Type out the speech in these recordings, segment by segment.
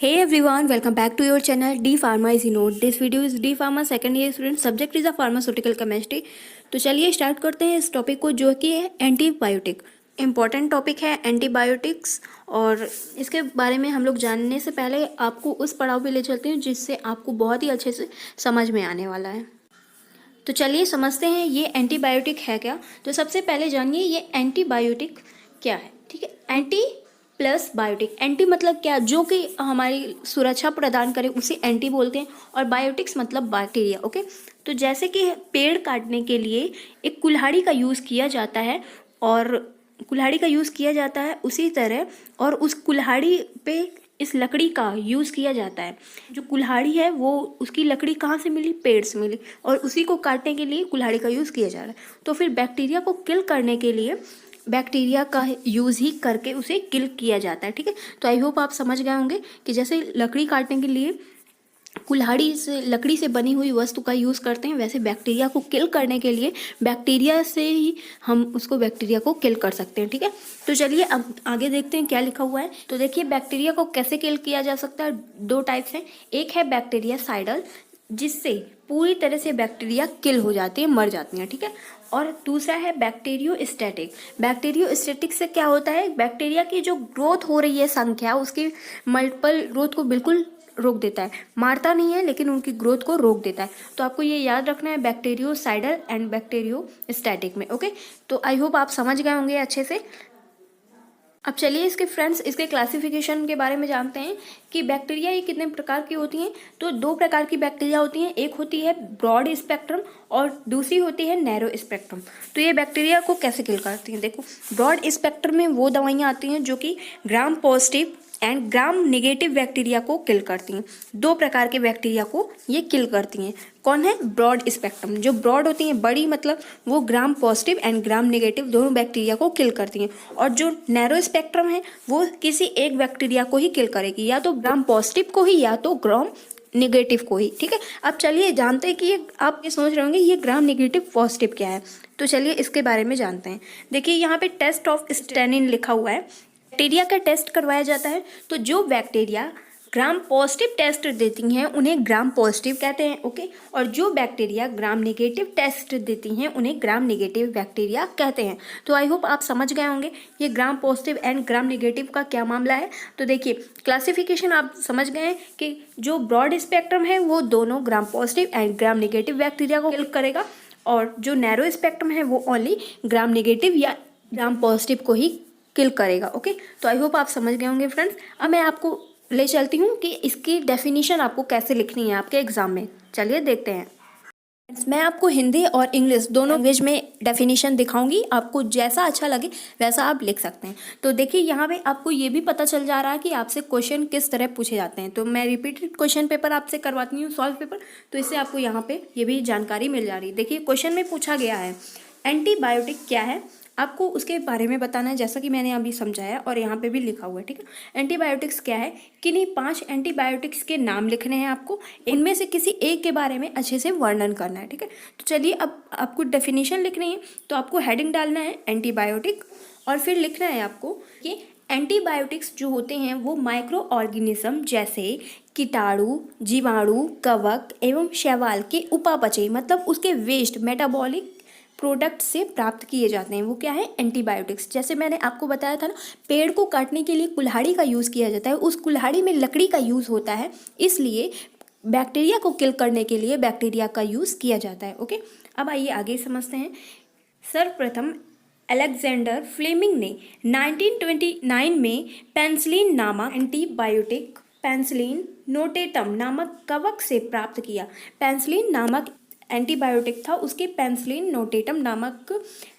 Hey everyone, welcome back to your channel D Pharma is Note. This video is D Pharma second year student. Subject is a pharmaceutical chemistry. तो चलिए start करते हैं इस topic को जो कि है एंटीबायोटिक. इम्पॉर्टेंट टॉपिक है एंटीबायोटिक्स और इसके बारे में हम लोग जानने से पहले आपको उस पड़ाव पे ले चलते हैं जिससे आपको बहुत ही अच्छे से समझ में आने वाला है. तो चलिए समझते हैं ये एंटीबायोटिक है क्या. तो सबसे पहले जानिए ये एंटीबायोटिक क्या है. ठीक है, एंटी प्लस बायोटिक. एंटी मतलब क्या, जो कि हमारी सुरक्षा प्रदान करे उसे एंटी बोलते हैं, और बायोटिक्स मतलब बैक्टीरिया. ओके, तो जैसे कि पेड़ काटने के लिए एक कुल्हाड़ी का यूज़ किया जाता है और कुल्हाड़ी का यूज़ किया जाता है उसी तरह और उस कुल्हाड़ी पे इस लकड़ी का यूज़ किया जाता है. जो कुल्हाड़ी है वो उसकी लकड़ी कहाँ से मिली, पेड़ से मिली, और उसी को काटने के लिए कुल्हाड़ी का यूज़ किया जा रहा है. तो फिर बैक्टीरिया को किल करने के लिए बैक्टीरिया का यूज़ ही करके उसे किल किया जाता है. ठीक है, तो आई होप आप समझ गए होंगे कि जैसे लकड़ी काटने के लिए कुल्हाड़ी से लकड़ी से बनी हुई वस्तु का यूज़ करते हैं, वैसे बैक्टीरिया को किल करने के लिए बैक्टीरिया से ही हम उसको बैक्टीरिया को किल कर सकते हैं. ठीक है, तो चलिए अब आगे देखते हैं क्या लिखा हुआ है. तो देखिए बैक्टीरिया को कैसे किल किया जा सकता है. दो टाइप्स हैं. एक है बैक्टीरिया साइडल, जिससे पूरी तरह से बैक्टीरिया किल हो जाती है, मर जाती हैं. ठीक है, और दूसरा है बैक्टीरियोस्टैटिक. बैक्टीरियोस्टैटिक से क्या होता है, बैक्टीरिया की जो ग्रोथ हो रही है संख्या, उसकी मल्टीपल ग्रोथ को बिल्कुल रोक देता है. मारता नहीं है लेकिन उनकी ग्रोथ को रोक देता है. तो आपको ये याद रखना है बैक्टीरियोसाइडल एंड बैक्टीरियोस्टैटिक में. ओके, तो आई होप आप समझ गए होंगे अच्छे से. अब चलिए इसके फ्रेंड्स इसके क्लासिफिकेशन के बारे में जानते हैं कि बैक्टीरिया ये कितने प्रकार की होती हैं. तो दो प्रकार की बैक्टीरिया होती हैं. एक होती है ब्रॉड स्पेक्ट्रम और दूसरी होती है नैरो स्पेक्ट्रम. तो ये बैक्टीरिया को कैसे किल करती हैं. देखो, ब्रॉड स्पेक्ट्रम में वो दवाइयाँ आती हैं जो कि gram positive and gram negative bacteria को किल करती हैं. दो प्रकार के बैक्टीरिया को ये किल करती हैं. कौन है, ब्रॉड स्पेक्ट्रम. जो ब्रॉड होती हैं, बड़ी, मतलब वो gram positive and gram negative दोनों बैक्टीरिया को किल करती हैं. और जो नैरो स्पेक्ट्रम है वो किसी एक बैक्टीरिया को ही किल करेगी, या तो ग्राम पॉजिटिव को ही या तो ग्राम नेगेटिव को ही. ठीक है, अब चलिए जानते हैं कि ये आप ये सोच रहे होंगे ये ग्राम नेगेटिव पॉजिटिव क्या है. तो चलिए इसके बारे में जानते हैं. देखिए यहाँ पे टेस्ट ऑफ स्टेनिन लिखा हुआ है. बैक्टीरिया का टेस्ट करवाया जाता है. तो जो बैक्टीरिया ग्राम पॉजिटिव टेस्ट देती हैं उन्हें ग्राम पॉजिटिव कहते हैं. ओके, और जो बैक्टीरिया ग्राम नेगेटिव टेस्ट देती हैं उन्हें ग्राम नेगेटिव बैक्टीरिया कहते हैं. तो आई होप आप समझ गए होंगे ये gram positive and gram negative का क्या मामला है. तो देखिए क्लासिफिकेशन आप समझ गए हैं कि जो ब्रॉड स्पेक्ट्रम है वो दोनों gram positive and gram negative bacteria को किल करेगा, और जो नैरो स्पेक्ट्रम है वो ओनली ग्राम नेगेटिव या ग्राम पॉजिटिव को ही किल करेगा. ओके, तो आई होप आप समझ गए होंगे फ्रेंड्स. अब मैं आपको ले चलती हूँ कि इसकी डेफिनेशन आपको कैसे लिखनी है आपके एग्जाम में. चलिए देखते हैं. मैं आपको हिंदी और इंग्लिश दोनों लैंग्वेज में डेफिनेशन दिखाऊंगी. आपको जैसा अच्छा लगे वैसा आप लिख सकते हैं. तो देखिए यहाँ पे आपको ये भी पता चल जा रहा है कि आपसे क्वेश्चन किस तरह पूछे जाते हैं. तो मैं रिपीटेड क्वेश्चन पेपर आपसे करवाती हूँ, सॉल्व पेपर. तो इससे आपको यहाँ पे ये भी जानकारी मिल जा रही है. देखिए क्वेश्चन में पूछा गया है एंटीबायोटिक क्या है, आपको उसके बारे में बताना है, जैसा कि मैंने अभी समझाया और यहाँ पे भी लिखा हुआ है. ठीक है, एंटीबायोटिक्स क्या है, किन्हीं 5 एंटीबायोटिक्स के नाम लिखने हैं आपको. इनमें से किसी एक के बारे में अच्छे से वर्णन करना है. ठीक है, तो चलिए अब आपको डेफिनेशन लिखनी है. तो आपको हेडिंग डालना है एंटीबायोटिक और फिर लिखना है आपको कि एंटीबायोटिक्स जो होते हैं वो माइक्रो ऑर्गेनिज्म जैसे कीटाणु, जीवाणु, कवक एवं शैवाल के उपापचय मतलब उसके वेस्ट मेटाबॉलिक प्रोडक्ट से प्राप्त किए जाते हैं. वो क्या है, एंटीबायोटिक्स. जैसे मैंने आपको बताया था ना, पेड़ को काटने के लिए कुल्हाड़ी का यूज़ किया जाता है. उस कुल्हाड़ी में लकड़ी का यूज़ होता है, इसलिए बैक्टीरिया को किल करने के लिए बैक्टीरिया का यूज़ किया जाता है. ओके, अब आइए आगे समझते हैं. सर्वप्रथम अलेक्जेंडर फ्लेमिंग ने 1929 में पेनिसिलिन नामक एंटीबायोटिक पेनिसिलिन नोटेटम नामक कवक से प्राप्त किया. पेनिसिलिन नामक एंटीबायोटिक था, उसके पेनिसिलिन नोटेटम नामक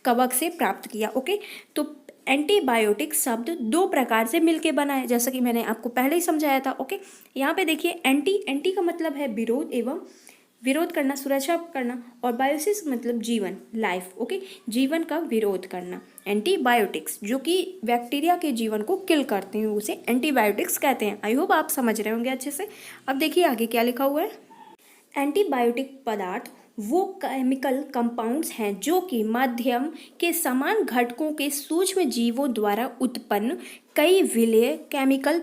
कवक से प्राप्त किया. ओके, तो एंटीबायोटिक शब्द दो प्रकार से मिलके बना है, जैसा कि मैंने आपको पहले ही समझाया था. ओके, यहाँ पे देखिए एंटी का मतलब है विरोध एवं विरोध करना, सुरक्षा करना, और बायोसिस मतलब जीवन, लाइफ. ओके, जीवन का विरोध करना. एंटीबायोटिक्स जो कि बैक्टीरिया के जीवन को किल करते हैं उसे एंटीबायोटिक्स कहते हैं. आई होप आप समझ रहे होंगे अच्छे से. अब देखिए आगे क्या लिखा हुआ है. एंटीबायोटिक पदार्थ वो केमिकल कंपाउंड्स हैं जो कि माध्यम के समान घटकों के सूक्ष्म जीवों द्वारा उत्पन्न कई विलेय केमिकल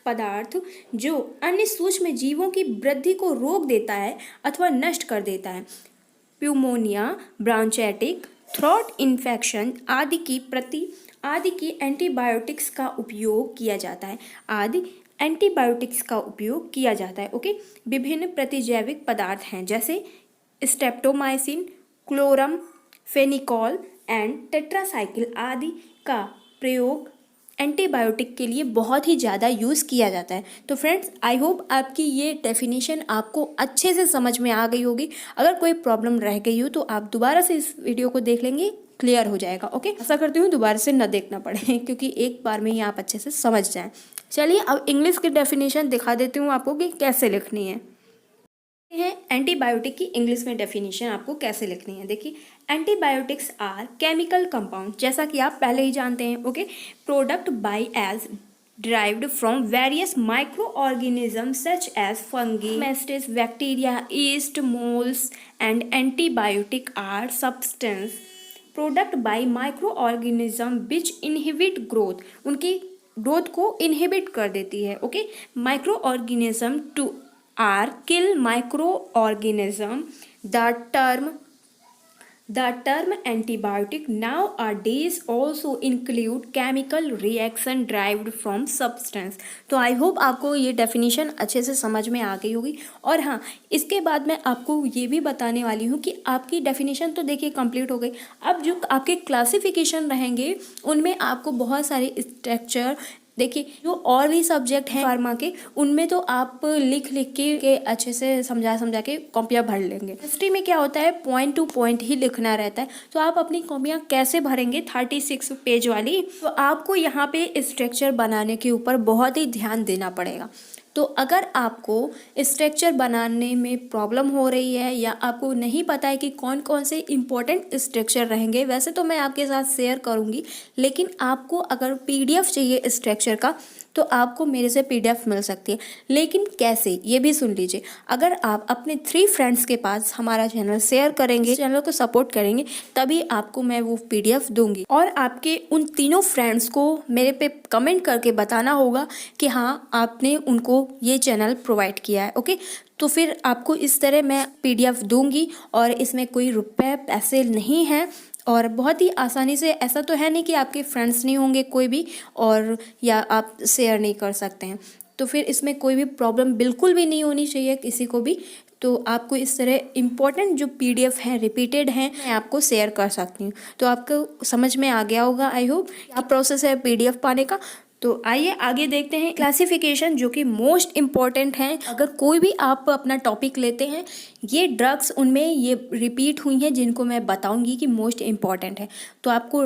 पदार्थ जो अन्य सूक्ष्म जीवों की वृद्धि को रोक देता है अथवा नष्ट कर देता है। प्यूमोनिया, ब्रांचाइटिस, थ्रोट इन्फेक्शन आदि की एंटीबायोटिक्स का उपयोग किया जाता है। ओके। विभिन्न प्रतिजैविक पदार्थ हैं जैसे स्ट्रेप्टोमाइसिन, क्लोरम, फेनिकॉल एंड टेट्रासाइक्लिन आदि का प्रयोग एंटीबायोटिक के लिए बहुत ही ज़्यादा यूज़ किया जाता है। तो फ्रेंड्स, आई होप आपकी ये डेफिनेशन आपको अच्छे से समझ में आ गई होगी। अगर कोई प्रॉब्लम रह गई हो तो आप दोबारा से इस वीडियो को देख लेंगे, क्लियर हो जाएगा। ओके, आशा करती हूँ दोबारा से न देखना पड़े क्योंकि एक बार में ही आप अच्छे से समझ जाएं। चलिए अब इंग्लिश की डेफिनेशन दिखा देती हूँ आपको कि कैसे लिखनी है। एंटीबायोटिक की इंग्लिश में डेफिनेशन आपको कैसे लिखनी है। देखिए, एंटीबायोटिक्स आर केमिकल कंपाउंड, जैसा कि आप पहले ही जानते हैं। Okay, product by age derived from various microorganisms such as fungi, mastitis, bacteria, yeast, molds, and antibiotic are substance product by microorganism which inhibit growth, उनकी ग्रोथ को इनहिबिट कर देती है। Okay, microorganism to or kill microorganism. The term antibiotic nowadays also include chemical reaction derived from substance। तो I hope आपको ये definition अच्छे से समझ में आ गई होगी। और हाँ, इसके बाद मैं आपको ये भी बताने वाली हूँ कि आपकी डेफिनेशन तो देखिए कंप्लीट हो गई। अब जो आपके क्लासिफिकेशन रहेंगे उनमें आपको बहुत सारे स्ट्रक्चर, देखिए जो और भी सब्जेक्ट हैं फार्मा के, उनमें तो आप लिख के अच्छे से समझा के कॉपियाँ भर लेंगे। हिस्ट्री में क्या होता है, पॉइंट टू पॉइंट ही लिखना रहता है। तो आप अपनी कॉपियाँ कैसे भरेंगे 36 पेज वाली, तो आपको यहाँ पे स्ट्रक्चर बनाने के ऊपर बहुत ही ध्यान देना पड़ेगा। तो अगर आपको स्ट्रक्चर बनाने में प्रॉब्लम हो रही है या आपको नहीं पता है कि कौन कौन से इम्पोर्टेंट स्ट्रक्चर रहेंगे, वैसे तो मैं आपके साथ शेयर करूंगी, लेकिन आपको अगर पीडीएफ चाहिए स्ट्रक्चर का तो आपको मेरे से पीडीएफ मिल सकती है। लेकिन कैसे, ये भी सुन लीजिए। अगर आप अपने 3 फ्रेंड्स के पास हमारा चैनल शेयर करेंगे, चैनल को सपोर्ट करेंगे, तभी आपको मैं वो पीडीएफ दूंगी। और आपके उन तीनों फ्रेंड्स को मेरे पे कमेंट करके बताना होगा कि हाँ आपने उनको ये चैनल प्रोवाइड किया है। ओके, तो फिर आपको इस तरह मैं पीडीएफ दूंगी और इसमें कोई रुपए पैसे नहीं है और बहुत ही आसानी से, ऐसा तो है नहीं कि आपके फ्रेंड्स नहीं होंगे कोई भी और या आप शेयर नहीं कर सकते हैं, तो फिर इसमें कोई भी प्रॉब्लम बिल्कुल भी नहीं होनी चाहिए किसी को भी। तो आपको इस तरह इम्पोर्टेंट जो पीडीएफ हैं, रिपीटेड हैं, मैं आपको शेयर कर सकती हूँ। तो आपको समझ में आ गया होगा आई होप क्या प्रोसेस है पीडीएफ पाने का। तो आइए आगे देखते हैं क्लासिफिकेशन, जो कि मोस्ट इम्पॉर्टेंट है। अगर कोई भी आप अपना टॉपिक लेते हैं, ये ड्रग्स उनमें ये रिपीट हुई हैं जिनको मैं बताऊंगी कि मोस्ट इम्पॉर्टेंट है, तो आपको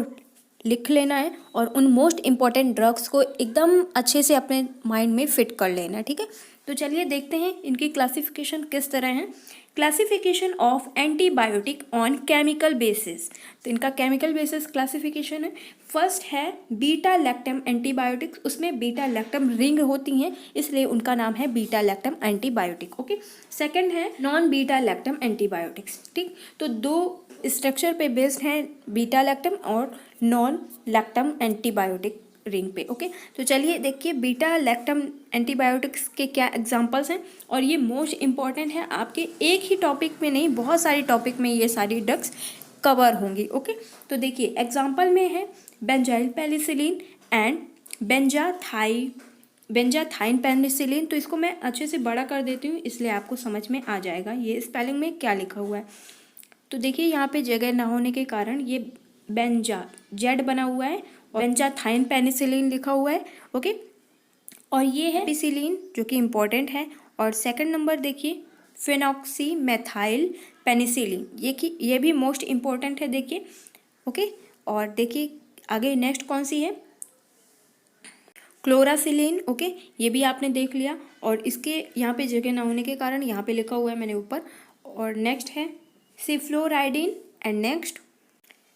लिख लेना है और उन मोस्ट इम्पॉर्टेंट ड्रग्स को एकदम अच्छे से अपने माइंड में फिट कर लेना है। ठीक है, तो चलिए देखते हैं इनकी क्लासिफिकेशन किस तरह है। Classification of antibiotic on chemical basis, तो इनका केमिकल बेसिस क्लासिफिकेशन है। फर्स्ट है बीटा लैक्टम एंटीबायोटिक्स, उसमें बीटा लैक्टम रिंग होती हैं इसलिए उनका नाम है beta lactam antibiotic. Okay, second है नॉन बीटा लैक्टम एंटीबायोटिक्स। ठीक, तो 2 स्ट्रक्चर पे बेस्ड हैं, बीटा लैक्टम और नॉन लैक्टम एंटीबायोटिक रिंग पे। ओके, तो चलिए देखिए बीटा लैक्टम एंटीबायोटिक्स के क्या एग्जांपल्स हैं, और ये मोस्ट इम्पॉर्टेंट है आपके एक ही टॉपिक में नहीं, बहुत सारे टॉपिक में ये सारी ड्रग्स कवर होंगी। ओके, तो देखिए एग्जांपल में है बेंजाइल पेनिसिलिन एंड बेंजाथाइन पेनिसिलिन। तो इसको मैं अच्छे से बड़ा कर देती हूँ इसलिए आपको समझ में आ जाएगा ये स्पेलिंग में क्या लिखा हुआ है। तो देखिए यहाँ पे जगह ना होने के कारण ये बेंजा जेड बना हुआ है और बेंजाथाइन पेनिसिलिन लिखा हुआ है। ओके, और ये है पेनिसिलिन जो कि इम्पोर्टेंट है। और सेकंड नंबर देखिए फेनॉक्सीमेथाइल पेनिसिलिन, ये भी मोस्ट इम्पोर्टेंट है देखिए। ओके, और देखिए आगे नेक्स्ट कौन सी है, क्लोरासिलिन। ओके, ये भी आपने देख लिया और इसके यहाँ पे जगह ना होने के कारण यहाँ पे लिखा हुआ है मैंने ऊपर। और नेक्स्ट है सिफ्लोराइडिन एंड नेक्स्ट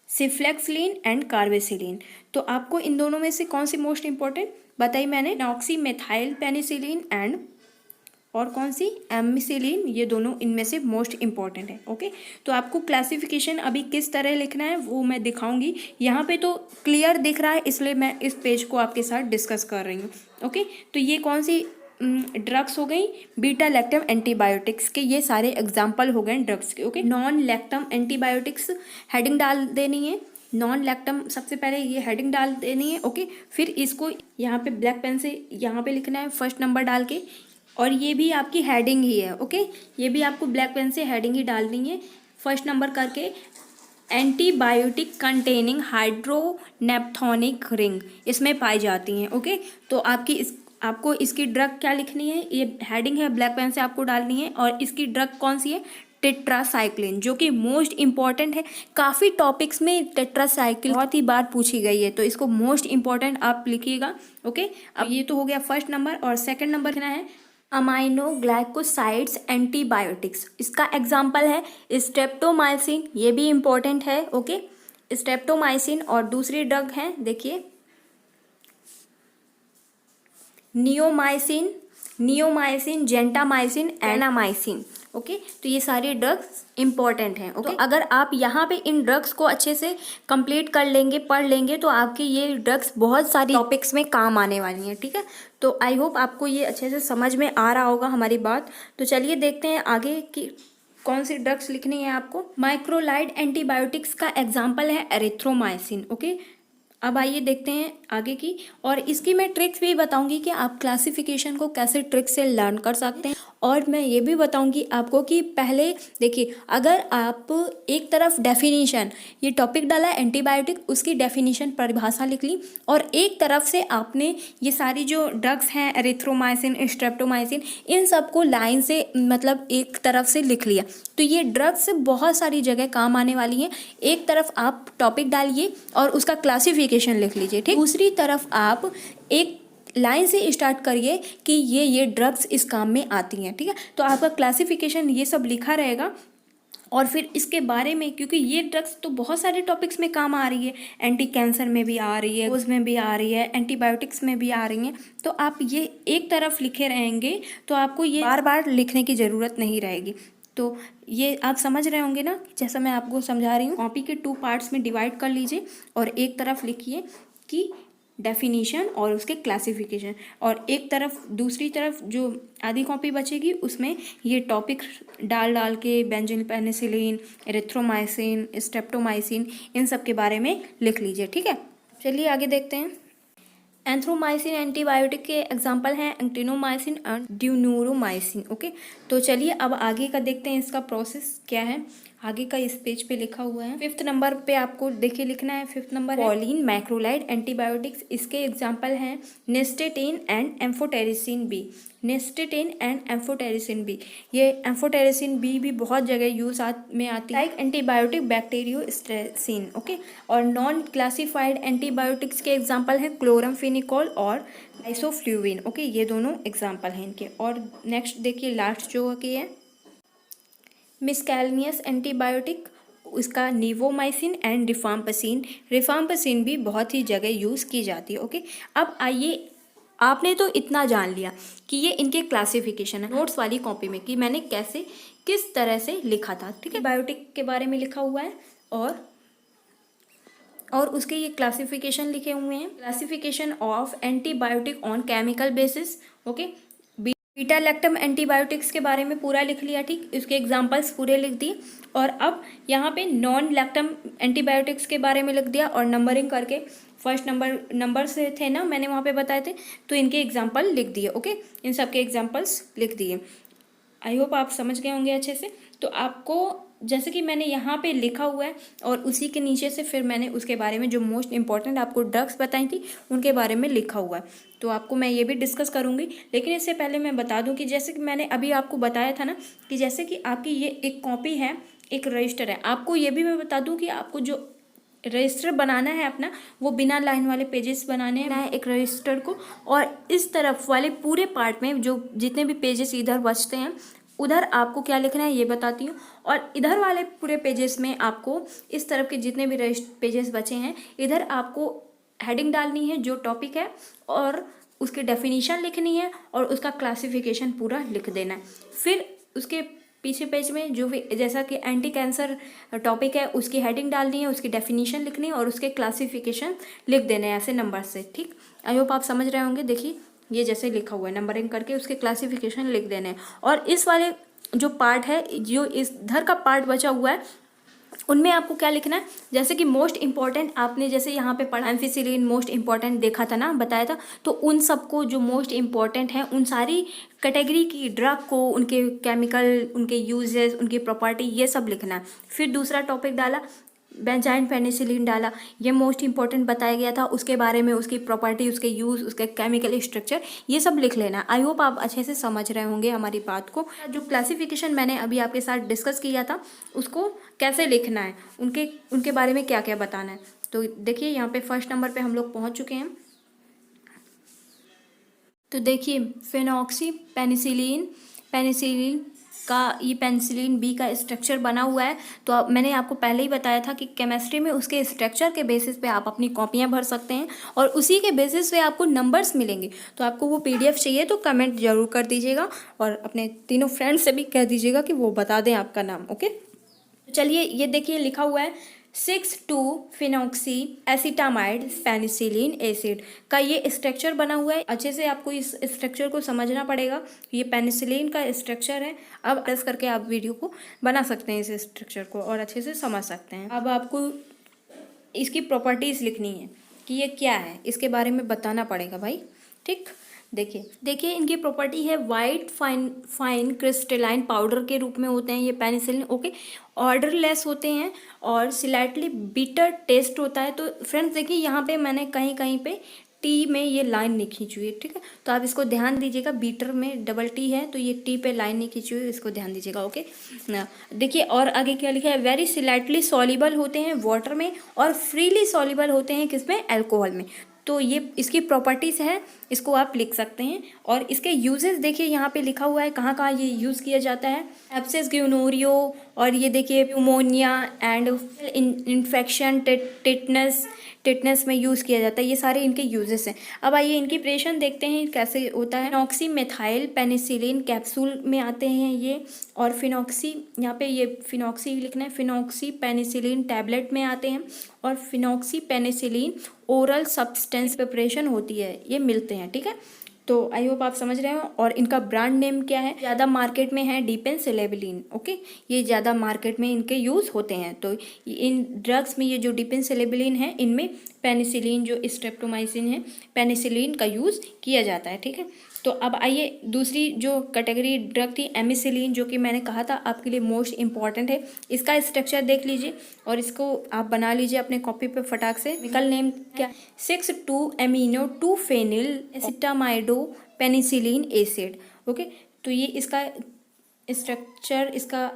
सिफ्लेक्सलिन एंड कार्बेसिलिन। तो आपको इन दोनों में से कौन सी मोस्ट इंपॉर्टेंट बताई मैंने, नॉक्सीमेथाइल पेनिसिलिन एंड और कौन सी, एमिसिलिन, ये दोनों इनमें से मोस्ट इंपॉर्टेंट है। ओके, तो आपको क्लासिफिकेशन अभी किस तरह लिखना है वो मैं दिखाऊंगी। यहाँ पे तो क्लियर दिख रहा है, इसलिए मैं इस पेज को आपके साथ डिस्कस कर रही हूँ। ओके, तो ये कौन सी ड्रग्स हो गई, बीटा लैक्टम एंटीबायोटिक्स के ये सारे एग्जाम्पल हो गए ड्रग्स के। Okay, non lactam antibiotics heading डाल देनी है, नॉन लैक्टम सबसे पहले ये हेडिंग डाल देनी है। ओके, फिर इसको यहाँ पे ब्लैक पेन से यहाँ पे लिखना है फर्स्ट नंबर डाल के, और ये भी आपकी हेडिंग ही है। ओके, ये भी आपको ब्लैक पेन से हेडिंग ही डालनी है फर्स्ट नंबर करके। एंटीबायोटिक कंटेनिंग हाइड्रोनेप्थोनिक रिंग इसमें पाई जाती हैं। ओके, तो आपको इसकी ड्रग क्या लिखनी है, ये हेडिंग है ब्लैक पेन से आपको डालनी है, और इसकी ड्रग कौन सी है, टेट्रासाइक्लिन, जो कि मोस्ट इंपॉर्टेंट है। काफ़ी टॉपिक्स में टेट्रासाइक्लिन बहुत ही बार पूछी गई है, तो इसको मोस्ट इंपॉर्टेंट आप लिखिएगा। ओके, अब ये तो हो गया फर्स्ट नंबर, और सेकंड नंबर लिखना है अमाइनो ग्लाइकोसाइड्स एंटीबायोटिक्स। इसका एग्जाम्पल है स्ट्रेप्टोमाइसिन, ये भी इंपॉर्टेंट है। ओके, स्ट्रेप्टोमाइसिन, और दूसरी ड्रग है देखिए नियोमाइसिन, जेंटामाइसिन, एनामाइसिन। ओके, तो ये सारी ड्रग्स इंपॉर्टेंट हैं। ओके, तो अगर आप यहाँ पे इन ड्रग्स को अच्छे से कंप्लीट कर लेंगे, पढ़ लेंगे, तो आपके ये ड्रग्स बहुत सारी टॉपिक्स में काम आने वाली हैं। ठीक है, तो आई होप आपको ये अच्छे से समझ में आ रहा होगा हमारी बात। तो चलिए देखते हैं आगे की कौन सी ड्रग्स लिखनी है आपको। माइक्रोलाइड एंटीबायोटिक्स का एग्जाम्पल है एरिथ्रोमाइसिन। ओके, अब आइए देखते हैं आगे की, और इसकी मैं ट्रिक्स भी बताऊंगी कि आप क्लासिफिकेशन को कैसे ट्रिक से लर्न कर सकते हैं, और मैं ये भी बताऊंगी आपको कि पहले देखिए, अगर आप एक तरफ डेफिनेशन, ये टॉपिक डाला एंटीबायोटिक, उसकी डेफिनेशन परिभाषा लिख ली, और एक तरफ से आपने ये सारी जो ड्रग्स हैं एरिथ्रोमाइसिन, स्ट्रेप्टोमाइसिन, इन सबको लाइन से मतलब एक तरफ से लिख लिया, तो ये ड्रग्स बहुत सारी जगह काम आने वाली हैं। एक तरफ आप टॉपिक डालिए और उसका क्लासिफिकेशन लिख लीजिए। ठीक, दूसरी तरफ आप एक लाइन से स्टार्ट करिए कि ये ड्रग्स इस काम में आती हैं। ठीक है, तो आपका क्लासिफिकेशन ये सब लिखा रहेगा, और फिर इसके बारे में, क्योंकि ये ड्रग्स तो बहुत सारे टॉपिक्स में काम आ रही है, एंटी कैंसर में भी आ रही है, उसमें भी आ रही है, एंटीबायोटिक्स में भी आ रही हैं, तो आप ये एक तरफ लिखे रहेंगे तो आपको ये बार बार लिखने की ज़रूरत नहीं रहेगी। तो ये आप समझ रहे होंगे ना, जैसा मैं आपको समझा रही हूँ। कॉपी के 2 पार्ट्स में डिवाइड कर लीजिए, और एक तरफ लिखिए कि डेफिनीशन और उसके क्लासिफिकेशन, और एक तरफ दूसरी तरफ जो आधी कॉपी बचेगी उसमें ये टॉपिक डाल के बेंजोइल पेनिसिलिन, एरिथ्रोमाइसिन, स्ट्रेप्टोमाइसिन, इन सब के बारे में लिख लीजिए। ठीक है, चलिए आगे देखते हैं। एंथ्रोमाइसिन एंटीबायोटिक के एग्जाम्पल हैं एक्टिनोमाइसिन और ड्यूनूरोमाइसिन। ओके, तो चलिए अब आगे का देखते हैं, इसका प्रोसेस क्या है। आगे का इस पेज पे लिखा हुआ है, 5th नंबर पे आपको देखिए लिखना है। 5th number polyene macrolide antibiotics, इसके एग्जाम्पल हैं nystatin and amphotericin B. Nystatin and amphotericin B, ये एम्फोटेरिसिन बी भी बहुत जगह यूज में आती है, लाइक एंटीबायोटिक बैक्टीरियोस्ट्रेसिन। ओके, और नॉन क्लासिफाइड एंटीबायोटिक्स के एग्जाम्पल हैं क्लोरामफेनिकोल और आइसोफ्लूविन। ओके, ये दोनों एग्जाम्पल हैं इनके। और नेक्स्ट देखिए लास्ट जो कि है मिसकैलनियस एंटीबायोटिक, उसका निवोमाइसिन एंड रिफाम्पसिन। रिफाम्पसिन भी बहुत ही जगह यूज़ की जाती है। ओके, अब आइए, आपने तो इतना जान लिया कि ये इनके क्लासिफिकेशन है नोट्स वाली कॉपी में, कि मैंने कैसे किस तरह से लिखा था। ठीक है, बायोटिक के बारे में लिखा हुआ है, और उसके ये क्लासिफिकेशन लिखे हुए हैं। Classification of antibiotic on chemical basis. Okay, beta lactam antibiotics के बारे में पूरा लिख लिया। ठीक, इसके एग्जांपल्स पूरे लिख दिए, और अब यहाँ पे नॉन लैक्टम एंटीबायोटिक्स के बारे में लिख दिया, और नंबरिंग करके फर्स्ट नंबर से थे ना, मैंने वहाँ पे बताए थे, तो इनके एग्जांपल लिख दिए। ओके, इन सब के एग्जांपल्स लिख दिए। आई होप आप समझ गए होंगे अच्छे से। तो आपको जैसे कि मैंने यहाँ पे लिखा हुआ है, और उसी के नीचे से फिर मैंने उसके बारे में जो मोस्ट इंपॉर्टेंट आपको ड्रग्स बताई थी उनके बारे में लिखा हुआ है, तो आपको मैं ये भी डिस्कस करूँगी। लेकिन इससे पहले मैं बता दूँ कि जैसे कि मैंने अभी आपको बताया था ना, कि जैसे कि आपकी ये एक कॉपी है, एक रजिस्टर है, आपको ये भी मैं बता दूँ कि आपको जो रजिस्टर बनाना है अपना, वो बिना लाइन वाले पेजेस बनाने हैं एक रजिस्टर को, और इस तरफ वाले पूरे पार्ट में जो जितने भी पेजेस इधर बचते हैं उधर आपको क्या लिखना है ये बताती हूँ, और इधर वाले पूरे पेजेस में आपको इस तरफ के जितने भी पेजेस बचे हैं इधर आपको हेडिंग डालनी है जो टॉपिक है, और उसकी डेफिनेशन लिखनी है और उसका क्लासिफिकेशन पूरा लिख देना है। फिर उसके पीछे पेज में जो भी जैसा कि एंटी कैंसर टॉपिक है उसकी हेडिंग डालनी है, उसकी डेफिनेशन लिखनी है और उसके क्लासिफिकेशन लिख देने हैं ऐसे नंबर से। ठीक, आई होप आप समझ रहे होंगे। देखिए ये जैसे लिखा हुआ है नंबरिंग करके उसके क्लासिफिकेशन लिख देने हैं। और इस वाले जो पार्ट है, जो इस धर का पार्ट बचा हुआ है, उनमें आपको क्या लिखना है, जैसे कि मोस्ट इंपॉर्टेंट आपने जैसे यहाँ पे पढ़ा एम्फिसिलिन मोस्ट इंपॉर्टेंट देखा था ना, बताया था, तो उन सबको जो मोस्ट इंपॉर्टेंट है उन सारी कैटेगरी की ड्रग को, उनके केमिकल, उनके यूजेस, उनकी प्रॉपर्टी, ये सब लिखना है। फिर दूसरा टॉपिक डाला बेंजाइन पेनिसिलिन डाला, ये मोस्ट इंपॉर्टेंट बताया गया था, उसके बारे में, उसकी प्रॉपर्टी, उसके यूज़, उसके केमिकल स्ट्रक्चर, ये सब लिख लेना। आई होप आप अच्छे से समझ रहे होंगे हमारी बात को। जो क्लासिफिकेशन मैंने अभी आपके साथ डिस्कस किया था उसको कैसे लिखना है, उनके बारे में क्या क्या बताना है। तो देखिए यहाँ पे फर्स्ट नंबर पे हम लोग पहुँच चुके हैं। तो देखिए फेनॉक्सी पेनिसिलिन, पेनिसिलिन का ये पेनिसिलिन बी का स्ट्रक्चर बना हुआ है। तो मैंने आपको पहले ही बताया था कि केमिस्ट्री में उसके स्ट्रक्चर के बेसिस पे आप अपनी कॉपियां भर सकते हैं और उसी के बेसिस पे आपको नंबर्स मिलेंगे। तो आपको वो पीडीएफ चाहिए तो कमेंट जरूर कर दीजिएगा और अपने तीनों फ्रेंड्स से भी कह दीजिएगा कि वो बता दें आपका नाम। ओके, चलिए ये देखिए लिखा हुआ है 6,2-फिनॉक्सी एसिटामाइड पेनिसिलिन एसिड का ये स्ट्रक्चर बना हुआ है। अच्छे से आपको इस स्ट्रक्चर को समझना पड़ेगा। ये पेनिसिलिन का स्ट्रक्चर है। अब प्रेस करके आप वीडियो को बना सकते हैं, इस स्ट्रक्चर को, और अच्छे से समझ सकते हैं। अब आपको इसकी प्रॉपर्टीज लिखनी है कि ये क्या है, इसके बारे में बताना पड़ेगा भाई। ठीक, देखिए इनकी प्रॉपर्टी है वाइट फाइन क्रिस्टलाइन पाउडर के रूप में होते हैं ये पेनिसिलिन। ओके, ऑर्डरलेस होते हैं और स्लाइटली बिटर टेस्ट होता है। तो फ्रेंड्स देखिए यहाँ पे मैंने कहीं कहीं पे टी में ये लाइन नहीं खींची हुई है। ठीक है, तो आप इसको ध्यान दीजिएगा। बीटर में डबल टी है तो ये टी पे लाइन नहीं खींची हुई है, इसको ध्यान दीजिएगा। ओके, देखिए और आगे क्या लिखा है, वेरी स्लाइटली सॉल्युबल होते हैं वाटर में और फ्रीली सॉल्युबल होते हैं किसमें, अल्कोहल में। तो ये इसकी प्रॉपर्टीज़ है, इसको आप लिख सकते हैं। और इसके यूजेस देखिए यहाँ पे लिखा हुआ है कहाँ कहाँ ये यूज़ किया जाता है। एब्सेस, ग्यूनोरियो, और ये देखिए न्यूमोनिया एंड इन्फेक्शन, टिटनेस में यूज़ किया जाता है। ये सारे इनके यूजेस हैं। अब आइए इनकी प्रिपरेशन देखते हैं कैसे होता है। फिनॉक्सी मेथाइल पेनिसिलिन कैप्सूल में आते हैं ये, और फिनॉक्सी यहाँ पे ये फिनॉक्सी लिखना है, फिनॉक्सी पेनिसिलिन टैबलेट में आते हैं, और phenoxy penicillin oral substance preparation होती है, ये मिलते हैं। ठीक है, तो आई होप आप समझ रहे हो। और इनका ब्रांड नेम क्या है, ज़्यादा मार्केट में है डिपेंसिलेबिलिन। ओके, ये ज़्यादा मार्केट में इनके यूज़ होते हैं। तो इन ड्रग्स में ये जो डिपेंसिलेबिलिन है, इनमें पेनिसिलिन जो स्ट्रेप्टोमाइसिन है, पेनिसिलिन का यूज़ किया जाता है। ठीक है, तो अब आइए दूसरी जो कैटेगरी ड्रग थी एमिसिलिन, जो कि मैंने कहा था आपके लिए मोस्ट इंपॉर्टेंट है। इसका स्ट्रक्चर देख लीजिए और इसको आप बना लीजिए अपने कॉपी पे फटाक से। केमिकल नेम क्या, 6,2-amino-2-फेनिल एसिटामाइडो पेनिसिलिन एसिड। ओके, तो ये इसका स्ट्रक्चर, इसका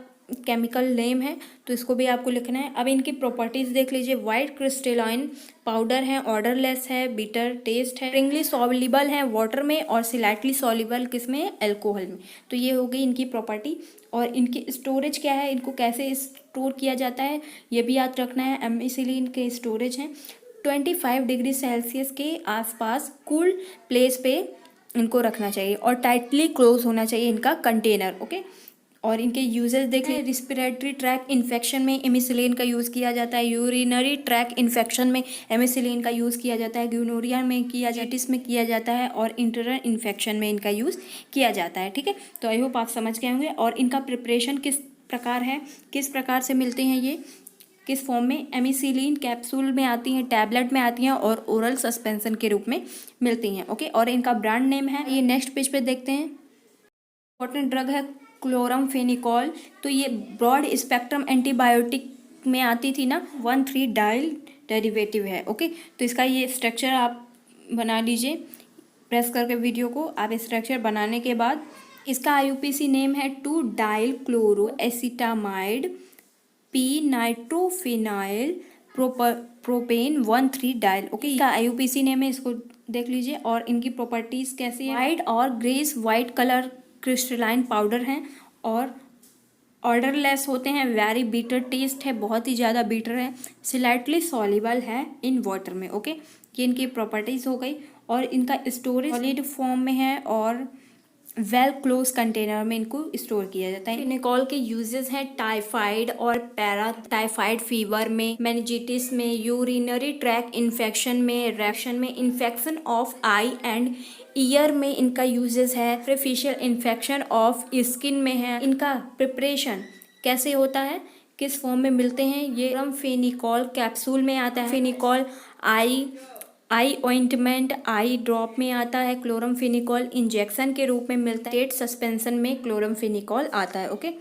केमिकल नेम है, तो इसको भी आपको लिखना है। अब इनकी प्रॉपर्टीज़ देख लीजिए। वाइट क्रिस्टलाइन पाउडर है, ऑर्डरलेस है, बिटर टेस्ट है, स्प्रिंगली सॉल्युबल है वाटर में और स्लाइटली सॉल्युबल किसमें, अल्कोहल में। तो ये हो गई इनकी प्रॉपर्टी। और इनकी स्टोरेज क्या है, इनको कैसे स्टोर किया जाता है, ये भी याद रखना है। एमिसिलिन के स्टोरेज हैं 25 डिग्री सेल्सियस के आसपास कूल प्लेस पे इनको रखना चाहिए और टाइटली क्लोज होना चाहिए इनका कंटेनर। ओके, और इनके यूजेस देख लें। रिस्पिरेटरी ट्रैक इन्फेक्शन में एमिसिलिन का यूज़ किया जाता है, यूरिनरी ट्रैक इन्फेक्शन में एमिसिलिन का यूज़ किया जाता है, ग्यूनोरिया में किया जाता है, जेटिस में किया जाता है, और इंटरनल इन्फेक्शन में इनका यूज़ किया जाता है। ठीक है, तो आई होप आप समझ गए होंगे। और इनका प्रिपरेशन किस प्रकार है, किस प्रकार से मिलते हैं ये, किस फॉर्म में, एमिसिलिन कैप्सूल में आती हैं, टैबलेट में आती हैं, और ओरल सस्पेंशन के रूप में मिलती हैं। ओके, और इनका ब्रांड नेम है, ये नेक्स्ट पेज पे देखते हैं। इंपॉर्टेंट ड्रग है क्लोरामफेनिकॉल। तो ये ब्रॉड स्पेक्ट्रम एंटीबायोटिक में आती थी ना, 1,3 डाइल डेरिवेटिव है। ओके, तो इसका ये स्ट्रक्चर आप बना लीजिए प्रेस करके वीडियो को। आप स्ट्रक्चर बनाने के बाद इसका आईयूपीसी नेम है 2 dial chloro acetamide P nitrophenyl propane 1,3 dial. Okay, इसका आईयूपीसी नेम है, इसको देख लीजिए। और इनकी प्रॉपर्टीज कैसी है, वाइट और grace white colour crystalline powder हैं और ऑर्डरलेस होते हैं, वेरी बीटर टेस्ट है, बहुत ही ज़्यादा बीटर है, स्लाइटली सॉल्युबल है इन वाटर में। ओके, ये इनकी प्रॉपर्टीज़ हो गई। और इनका स्टोरेज सॉलिड फॉर्म में है और वेल क्लोज कंटेनर में इनको स्टोर किया जाता है। फिनिकॉल के यूजेस हैं टाइफाइड और पैरा टाइफाइड फीवर में, मेनिंजाइटिस में, यूरिनरी ट्रैक इन्फेक्शन में, रेक्शन में, infection of I and year में इनका यूजेस है, सुपरफिशियल इन्फेक्शन ऑफ स्किन में है। इनका प्रिपरेशन कैसे होता है, किस फॉर्म में मिलते हैं, ये फेनिकॉल कैप्सूल में आता है, फेनिकॉल आई ऑइंटमेंट आई ड्रॉप में आता है, क्लोरमफेनिकॉल इंजेक्शन के रूप में मिलता है, स्टेट सस्पेंशन में क्लोरमफेनिकॉल आता है। ओके,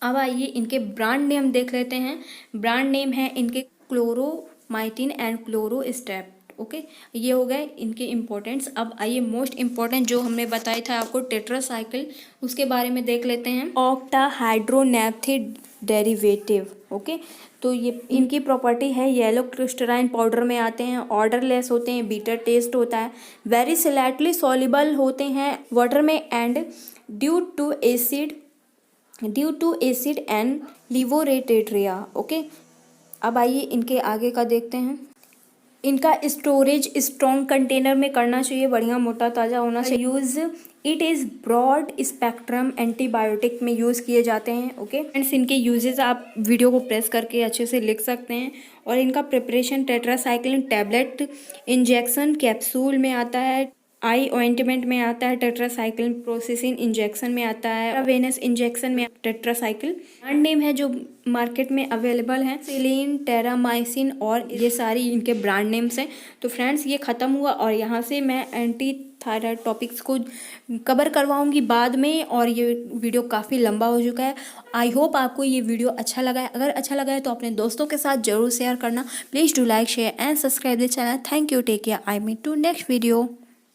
अब आइए इनके ब्रांड नेम देख लेते हैं। ब्रांड नेम है इनके क्लोरोमाइटिन एंड क्लोरोस्टेप। ओके, ये हो गए इनके इम्पोर्टेंट्स। अब आइए मोस्ट इम्पोर्टेंट जो हमने बताया था आपको टेट्रासाइकिल, उसके बारे में देख लेते हैं। ऑक्टाहाइड्रोनैप्थी डेरिवेटिव। ओके, तो ये इनकी प्रॉपर्टी है येलो क्रिस्टलाइन पाउडर में आते हैं, ऑर्डरलेस होते हैं, बीटर टेस्ट होता है, वेरी स्लाइटली सॉल्युबल होते हैं वाटर में and due to acid and लिवोरेटेट्रिया। ओके, अब आइए इनके आगे का देखते हैं। इनका स्टोरेज स्ट्रॉन्ग कंटेनर में करना चाहिए, बढ़िया मोटा ताज़ा होना चाहिए। Use it is broad spectrum antibiotic में यूज़ किए जाते हैं। ओके फ्रेंड्स, इनके यूजेस आप वीडियो को प्रेस करके अच्छे से लिख सकते हैं। और इनका preparation tetracycline tablet, injection capsule में आता है, आई ऑइंटमेंट में आता है, टेट्रासाइक्लिन प्रोसेसिन इंजेक्शन में आता है, वेनस इंजेक्शन में टेट्रासाइक्लिन। ब्रांड नेम है जो मार्केट में अवेलेबल है, सिलीन, टेरामाइसिन, और ये सारी इनके ब्रांड नेम्स हैं। तो फ्रेंड्स, ये ख़त्म हुआ और यहाँ से मैं एंटी थायराइड टॉपिक्स को कवर करवाऊंगी बाद में, और ये वीडियो काफ़ी लंबा हो चुका है। आई होप आपको ये वीडियो अच्छा लगा है। अगर अच्छा लगा है तो अपने दोस्तों के साथ जरूर शेयर करना। Please do like, share and subscribe the channel. Thank you, take care, I meet to next video.